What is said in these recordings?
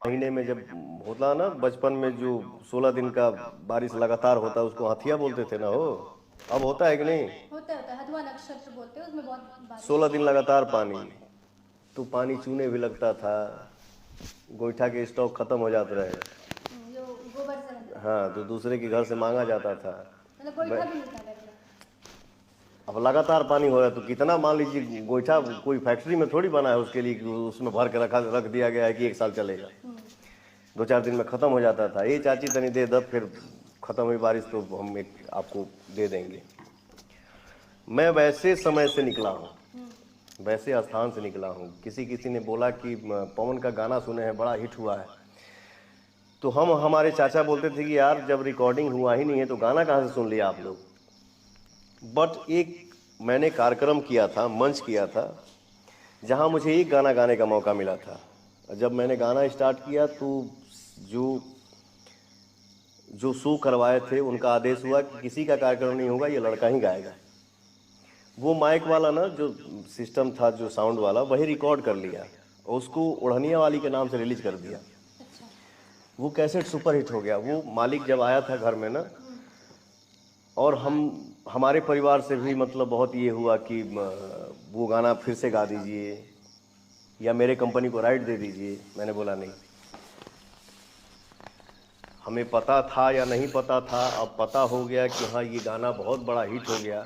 महीने में जब होता ना बचपन में जो 16 दिन का बारिश लगातार होता उसको हाथिया बोलते थे ना हो। अब होता है कि नहीं? होता है हथुआ नक्षत्र बोलते हैं, उसमें बहुत बारिश 16 दिन लगातार पानी, तो पानी चूने भी लगता था, गोईठा के स्टॉक खत्म हो जाते रहे। जो गोबर से बनता है। हाँ, तो दूसरे के घर से मांगा जाता था। मतलब गोईठा भी नहीं था घर में। अब लगातार पानी हो रहा है तो कितना, मान लीजिए गोईठा कोई फैक्ट्री में थोड़ी बना है उसके लिए कि उसमें भर के रख दिया गया है कि 1 साल चलेगा। 2-4 दिन में ख़त्म हो जाता था। ये चाची तनी दे दब, फिर ख़त्म हुई बारिश तो हम एक आपको दे देंगे। मैं वैसे समय से निकला हूँ, वैसे स्थान से निकला हूँ। किसी किसी ने बोला कि पवन का गाना सुने हैं, बड़ा हिट हुआ है। तो हम हमारे चाचा बोलते थे कि यार जब रिकॉर्डिंग हुआ ही नहीं है तो गाना कहाँ से सुन लिया आप लोग। बट एक मैंने कार्यक्रम किया था, मंच किया था, जहाँ मुझे एक गाना गाने का मौका मिला था। जब मैंने गाना स्टार्ट किया तो जो जो शो करवाए थे उनका आदेश हुआ कि किसी का कार्यक्रम नहीं होगा, ये लड़का ही गाएगा। वो माइक वाला ना जो सिस्टम था, जो साउंड वाला, वही रिकॉर्ड कर लिया और उसको ओढ़निया वाली के नाम से रिलीज कर दिया। अच्छा। वो कैसेट सुपर हिट हो गया। वो मालिक जब आया था घर में ना, और हमारे परिवार से भी मतलब बहुत ये हुआ कि वो गाना फिर से गा दीजिए या मेरे कंपनी को राइट दे दीजिए। मैंने बोला नहीं। हमें पता था या नहीं पता था, अब पता हो गया कि हाँ ये गाना बहुत बड़ा हिट हो गया,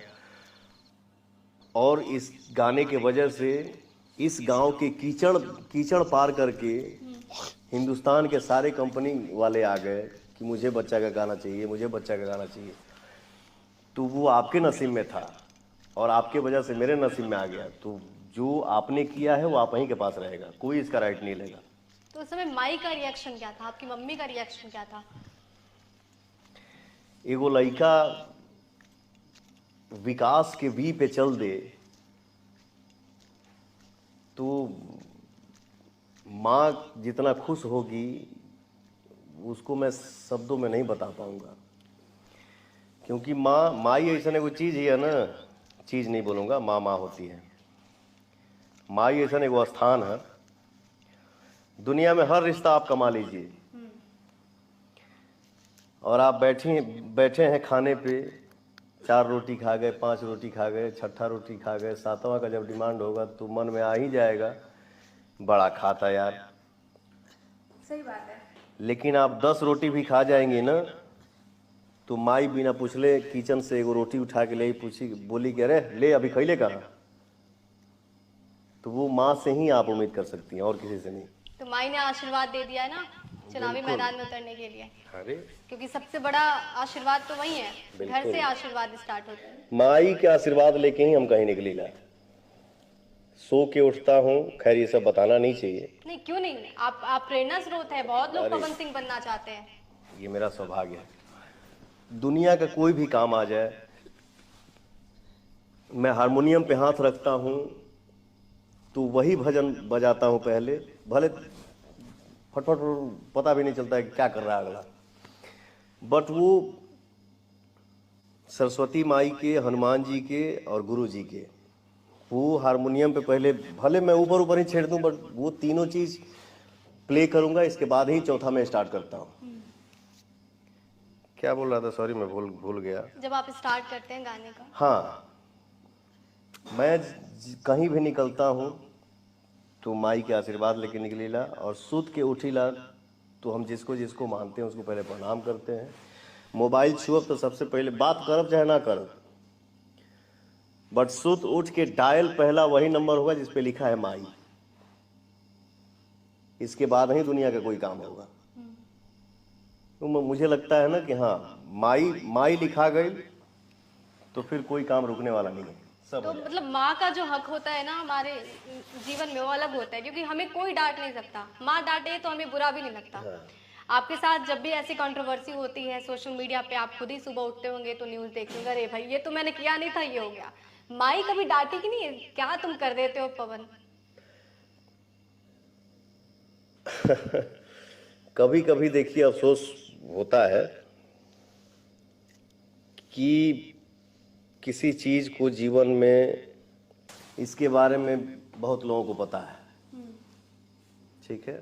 और इस गाने के वजह से इस गांव के कीचड़ कीचड़ पार करके हिंदुस्तान के सारे कंपनी वाले आ गए कि मुझे बच्चा का गाना चाहिए, मुझे बच्चा का गाना चाहिए। तो वो आपके नसीब में था और आपके वजह से मेरे नसीब में आ गया। तो जो आपने किया है वो आप ही के पास रहेगा, कोई इसका राइट नहीं लेगा। तो उस समय माई का रिएक्शन क्या था, आपकी मम्मी का रिएक्शन क्या था? एगो लड़का विकास के वी पे चल दे तो माँ जितना खुश होगी उसको मैं शब्दों में नहीं बता पाऊंगा। क्योंकि माँ माई ऐसा एगो चीज़ ही है ना, चीज़ नहीं बोलूँगा, माँ माँ होती है। माई ऐसा एगो स्थान है। दुनिया में हर रिश्ता आप कमा लीजिए और आप बैठे बैठे हैं खाने पे, 4 रोटी खा गए, 5 रोटी खा गए, छठा रोटी खा गए, 7वां का जब डिमांड होगा तो मन में आ ही जाएगा बड़ा खाता यार। सही बात है। लेकिन आप 10 रोटी भी खा जाएंगे ना तो माई बिना पूछले किचन से एगो रोटी उठा के ले पूछी, बोली कि अरे ले अभी खैले कहाँ। तो वो माँ से ही आप उम्मीद कर सकती हैं और किसी से नहीं। तो माई ने आशीर्वाद दे दिया है ना चुनावी बिल्कुल। मैदान में उतरने के लिए, अरे क्योंकि सबसे बड़ा आशीर्वाद तो वही है, घर बिल्कुल। से आशीर्वाद स्टार्ट होता है। माई के आशीर्वाद लेके ही हम कहीं निकली ला। सो के उठता हूँ, खैर ये सब बताना नहीं चाहिए। नहीं क्यों नहीं, आप प्रेरणा स्रोत है, बहुत लोग अरे पवन सिंह बनना चाहते हैं। ये मेरा सौभाग्य है। दुनिया का कोई भी काम आ जाए, मैं हारमोनियम पे हाथ रखता हूँ तो वही भजन बजाता हूँ पहले, भले फटफट पता भी नहीं चलता है कि क्या कर रहा है अगला। बट वो सरस्वती माई के, हनुमान जी के और गुरु जी के, वो हारमोनियम पे पहले भले मैं ऊपर ऊपर ही छेड़ दूं, बट वो तीनों चीज़ प्ले करूंगा, इसके बाद ही चौथा मैं स्टार्ट करता हूँ। क्या बोल रहा था, सॉरी मैं भूल भूल गया। जब आप स्टार्ट करते हैं गाने का। हाँ, मैं कहीं भी निकलता हूँ तो माई के आशीर्वाद लेके निकलीला, और सुत के उठीला तो हम जिसको जिसको मानते हैं उसको पहले प्रणाम करते हैं। मोबाइल छुअब तो सबसे पहले बात करब चाहे ना करब, बट सुत उठ के डायल पहला वही नंबर होगा जिस पे लिखा है माई। इसके बाद ही दुनिया का कोई काम होगा। तो मुझे लगता है ना कि हाँ, माई माई लिखा गई तो फिर कोई काम रुकने वाला नहीं है, सब तो हो जाए। मतलब माँ का जो हक होता है ना हमारे जीवन में, वो अलग होता है, क्योंकि हमें कोई डांट नहीं सकता। माँ डांटे तो हमें बुरा भी नहीं लगता। आपके साथ जब भी ऐसी कंट्रोवर्सी होती है सोशल मीडिया पे, आप खुद ही सुबह उठते होंगे तो न्यूज़ देखेंगे, अरे भाई ये तो मैंने किया नहीं था, ये हो गया। माई कभी डांटी कि नहीं, क्या तुम कर देते हो पवन? कभी कभी देखिए अफसोस होता है कि किसी चीज़ को जीवन में, इसके बारे में बहुत लोगों को पता है, ठीक है,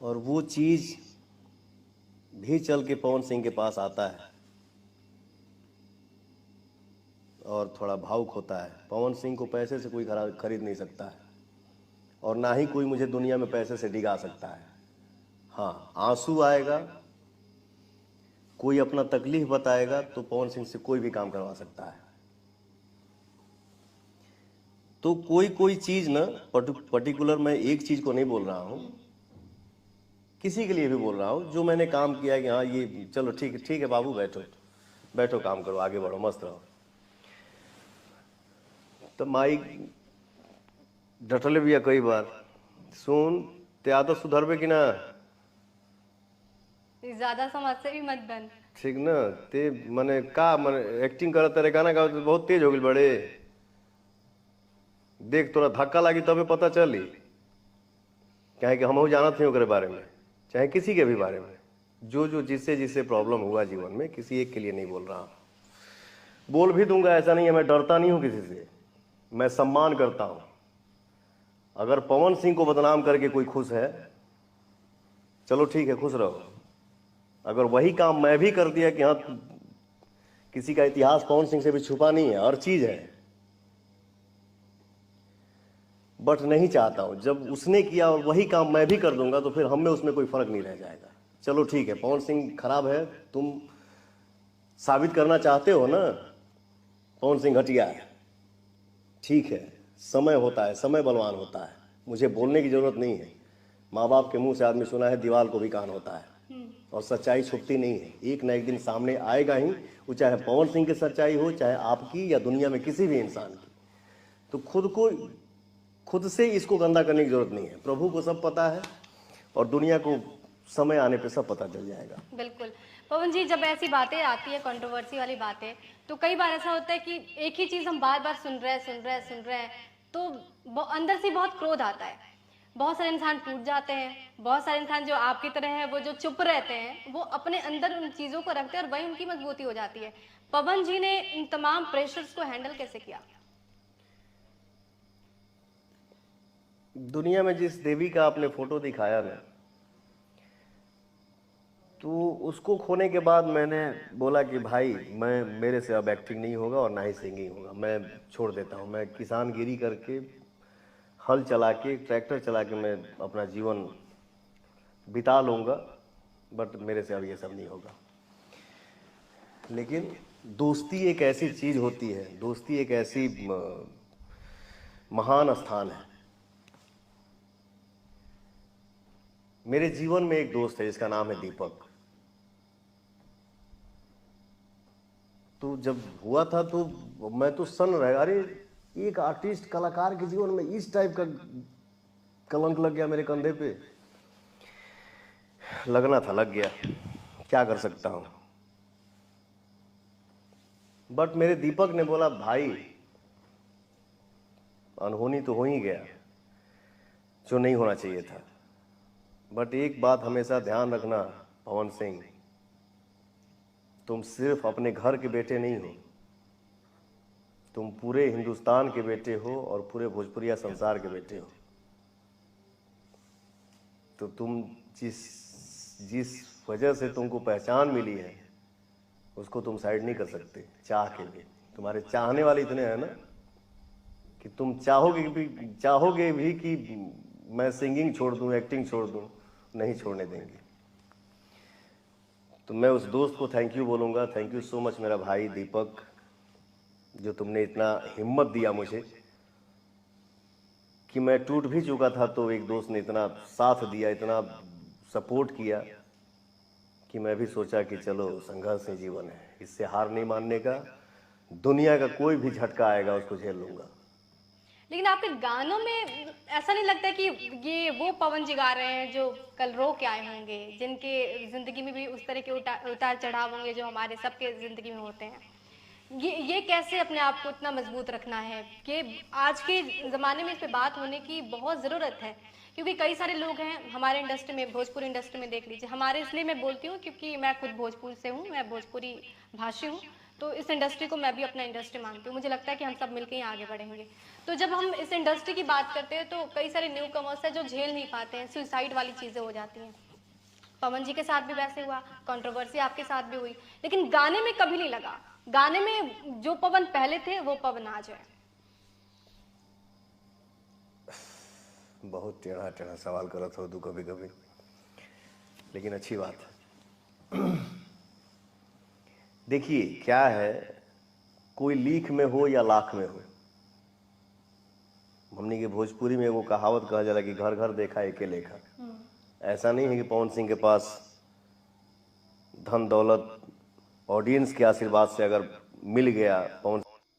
और वो चीज़ भी चल के पवन सिंह के पास आता है और थोड़ा भावुक होता है। पवन सिंह को पैसे से कोई खरीद नहीं सकता है और ना ही कोई मुझे दुनिया में पैसे से डिगा सकता है। हाँ, आंसू आएगा, कोई अपना तकलीफ बताएगा तो पवन सिंह से कोई भी काम करवा सकता है। तो कोई चीज़ ना पर्टिकुलर, मैं एक चीज़ को नहीं बोल रहा हूँ, किसी के लिए भी बोल रहा हूँ जो मैंने काम किया कि हाँ ये चलो ठीक है बाबू, बैठो काम करो, आगे बढ़ो, मस्त रहो। तो माई डटले भी है कई बार, सुन ते आदत सुधरबे कि ना, ज्यादा समझ से भी मत बन। ठीक ना, ते मने का मने एक्टिंग करत रे, गाना गाओ बहुत तेज हो गई बड़े, देख तोरा धक्का लागी तबे पता चली, कहे कि हम जानत नहीं ओकरे बारे में, चाहे किसी के भी बारे में, जो जिससे प्रॉब्लम हुआ जीवन में, किसी एक के लिए नहीं बोल रहा। बोल भी दूंगा, ऐसा नहीं है, मैं डरता नहीं हूँ किसी से, मैं सम्मान करता हूँ। अगर पवन सिंह को बदनाम करके कोई खुश है, चलो ठीक है, खुश रहो। अगर वही काम मैं भी कर दिया कि हाँ किसी का इतिहास पवन सिंह से भी छुपा नहीं है, हर चीज है, बट नहीं चाहता हूं जब उसने किया और वही काम मैं भी कर दूंगा तो फिर हम में उसमें कोई फर्क नहीं रह जाएगा। चलो ठीक है, पवन सिंह खराब है, तुम साबित करना चाहते हो ना पवन सिंह घटिया है, ठीक है, समय होता है, समय बलवान होता है, मुझे बोलने की जरूरत नहीं है। माँ बाप के मुंह से आदमी सुना है दीवार को भी कान होता है, और सच्चाई छुपती नहीं है, एक ना एक दिन सामने आएगा ही, वो चाहे पवन सिंह की सच्चाई हो, चाहे आपकी या दुनिया में किसी भी इंसान की। तो खुद से इसको गंदा करने की जरूरत नहीं है, प्रभु को सब पता है और दुनिया को समय आने पे सब पता चल जाएगा। बिल्कुल पवन जी, जब ऐसी बातें आती है, कंट्रोवर्सी वाली बातें, तो कई बार ऐसा होता है कि एक ही चीज हम बार बार सुन रहे हैं, तो अंदर से बहुत क्रोध आता है। बहुत सारे इंसान टूट जाते हैं, बहुत सारे इंसान जो आपकी तरह है, वो जो चुप रहते हैं, वो अपने अंदर उन चीजों को रखते हैं और वही उनकी मजबूती हो जाती है। पवन जी ने इन तमाम प्रेशर्स को हैंडल कैसे किया? दुनिया में जिस देवी का आपने फोटो दिखाया ना, तो उसको खोने के बाद मैंने बोला कि भाई मेरे से अब एक्टिंग नहीं होगा और ना ही सिंगिंग होगा, मैं छोड़ देता हूँ। मैं किसानगिरी करके, हल चला के, ट्रैक्टर चला के मैं अपना जीवन बिता लूँगा, बट मेरे से अब ये सब नहीं होगा। लेकिन दोस्ती एक ऐसी चीज़ होती है, दोस्ती एक ऐसी महान स्थान है। मेरे जीवन में एक दोस्त है जिसका नाम है दीपक। तो जब हुआ था तो मैं तो सन रह, अरे एक आर्टिस्ट, कलाकार के जीवन में इस टाइप का कलंक लग गया मेरे कंधे पे। लगना था, लग गया, क्या कर सकता हूं। बट मेरे दीपक ने बोला भाई अनहोनी तो हो ही गया, जो नहीं होना चाहिए था, बट एक बात हमेशा ध्यान रखना पवन सिंह, तुम सिर्फ अपने घर के बेटे नहीं हो, तुम पूरे हिंदुस्तान के बेटे हो और पूरे भोजपुरिया संसार के बेटे हो। तो तुम जिस वजह से तुमको पहचान मिली है उसको तुम साइड नहीं कर सकते, चाह के भी। तुम्हारे चाहने वाले इतने हैं ना कि तुम चाहोगे भी कि मैं सिंगिंग छोड़ दूं, एक्टिंग छोड़ दूं, नहीं छोड़ने देंगे। तो मैं उस दोस्त को थैंक यू बोलूँगा, थैंक यू सो मच मेरा भाई दीपक, जो तुमने इतना हिम्मत दिया मुझे कि मैं टूट भी चुका था तो एक दोस्त ने इतना साथ दिया, इतना सपोर्ट किया कि मैं भी सोचा कि चलो संघर्ष ही जीवन है, इससे हार नहीं मानने का, दुनिया का कोई भी झटका आएगा उसको झेल लूँगा। लेकिन आपके गानों में ऐसा नहीं लगता कि ये वो पवन जी गा रहे हैं जो कल रो के आए होंगे, जिनके जिंदगी में भी उस तरह के उतार चढ़ाव होंगे जो हमारे सबके जिंदगी में होते हैं? ये कैसे अपने आप को इतना मजबूत रखना है कि आज के ज़माने में इस पे बात होने की बहुत ज़रूरत है, क्योंकि कई सारे लोग हैं हमारे इंडस्ट्री में, भोजपुरी इंडस्ट्री में देख लीजिए, हमारे इसलिए मैं बोलती हूँ क्योंकि मैं खुद भोजपुर से हूँ, मैं भोजपुरी भाषी हूँ, तो इस इंडस्ट्री को मैं भी अपना इंडस्ट्री मानती हूँ। मुझे लगता है कि हम सब मिलकर ही आगे बढ़ेंगे। तो जब हम इस इंडस्ट्री की बात करते हैं तो कई सारे न्यू कमर्स हैं जो झेल नहीं पाते हैं, सुसाइड वाली चीज़ें हो जाती हैं। पवन जी के साथ भी वैसे हुआ, कंट्रोवर्सी आपके साथ भी हुई, लेकिन गाने में कभी नहीं लगा। गाने में जो पवन पहले थे वो पवन आज है। बहुत टेढ़ा टेढ़ा सवाल करत हो तू कभी कभी, लेकिन अच्छी बात है। देखिए क्या है, कोई लीख में हो या लाख में हो, हमने के भोजपुरी में वो कहावत कहा जाला कि घर घर देखा एके लेखा। ऐसा नहीं है कि पवन सिंह के पास धन दौलत ऑडियंस के आशीर्वाद से अगर मिल गया, पवन